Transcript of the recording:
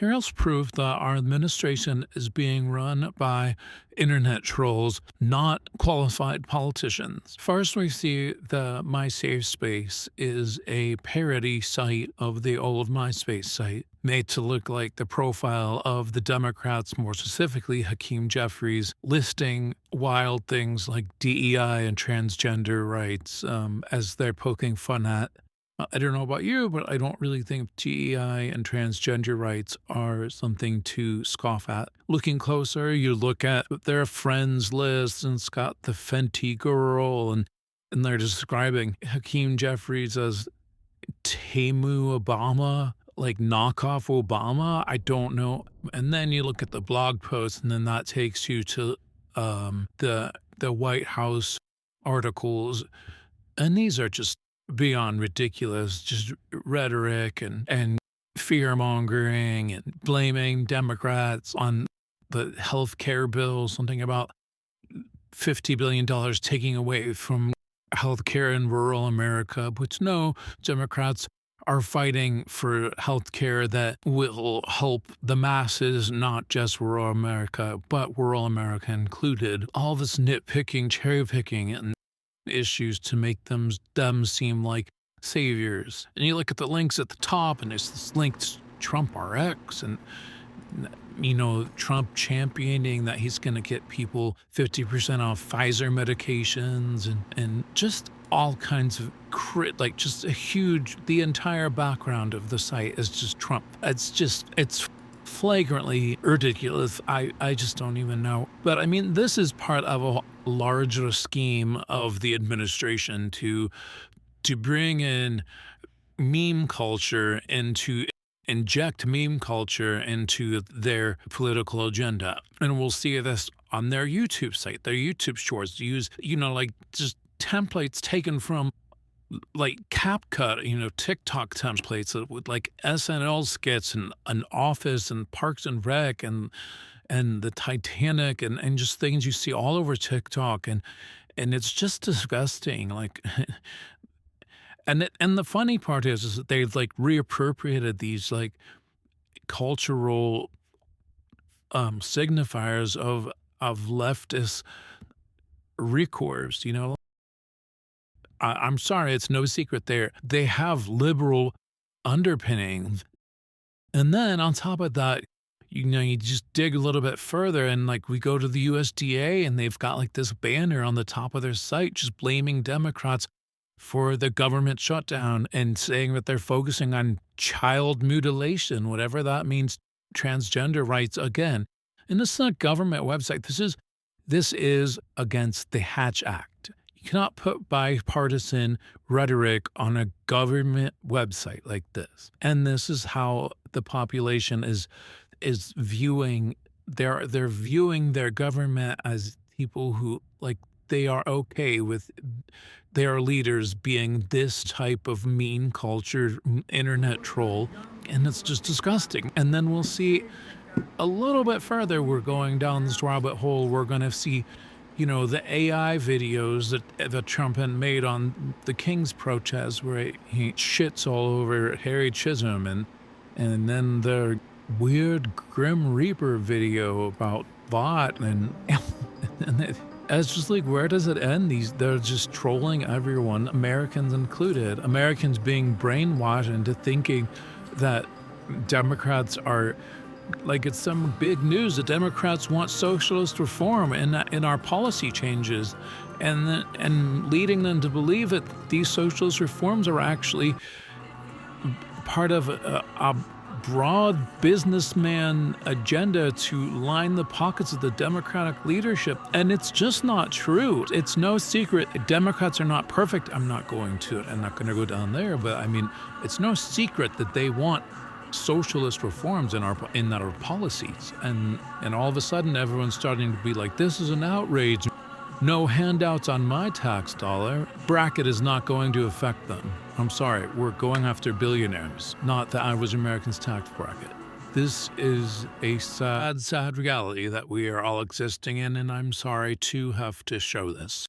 Here else proof that our administration is being run by internet trolls, not qualified politicians. First, we see the My Safe Space is a parody site of the old Myspace site, made to look like the profile of the Democrats, more specifically Hakeem Jeffries, listing wild things like DEI and transgender rights as they're poking fun at. I don't know about you, but I don't really think DEI and transgender rights are something to scoff at. Looking closer, you look at their friends list, and it's got the Fenty girl, and they're describing Hakeem Jeffries as Temu Obama, like knockoff Obama. I don't know. And then you look at the blog post, and then that takes you to the White House articles, and these are just beyond ridiculous, just rhetoric and fear mongering and blaming Democrats on the health care bill, something about $50 billion taking away from health care in rural America, which no, Democrats are fighting for health care that will help the masses, not just rural America, but rural America included. All this nitpicking, cherry picking, and issues to make them seem like saviors. And you look at the links at the top, and there's this link to Trump RX, and Trump championing that he's going to get people 50% off Pfizer medications, and just all kinds of just a huge. The entire background of the site is just Trump. It's flagrantly ridiculous. I just don't even know. But I mean, this is part of a larger scheme of the administration to bring in meme culture and to inject meme culture into their political agenda. And we'll see this on their YouTube site, their YouTube shorts use, just templates taken from like CapCut, TikTok templates with like SNL skits and an Office and Parks and Rec and the Titanic and just things you see all over TikTok and it's just disgusting. Like, and the funny part is that they've like reappropriated these like cultural signifiers of leftist recourse. I'm sorry, it's no secret they have liberal underpinnings. And then on top of that, you just dig a little bit further and like we go to the USDA and they've got like this banner on the top of their site just blaming Democrats for the government shutdown and saying that they're focusing on child mutilation, whatever that means, transgender rights again. And this is not a government website. This is against the Hatch Act. You cannot put bipartisan rhetoric on a government website like this. And this is how the population is viewing they're viewing their government as people who like they are okay with their leaders being this type of mean cultured internet troll, and it's just disgusting. And then we'll see a little bit further, we're going down this rabbit hole, we're going to see the AI videos that Trump had made on the King's protest where he shits all over Harry Chisholm and then the weird Grim Reaper video about bot and it's just like, where does it end? They're just trolling everyone, Americans included. Americans being brainwashed into thinking that Democrats are like it's some big news. The Democrats want socialist reform in our policy changes, and leading them to believe that these socialist reforms are actually part of a broad businessman agenda to line the pockets of the Democratic leadership. And it's just not true. It's no secret. Democrats are not perfect. I'm not going to go down there, but I mean, it's no secret that they want socialist reforms in our policies. And all of a sudden, everyone's starting to be like, this is an outrage. No handouts on my tax dollar. Bracket is not going to affect them. I'm sorry, we're going after billionaires, not the average American's tax bracket. This is a sad, sad reality that we are all existing in, and I'm sorry to have to show this.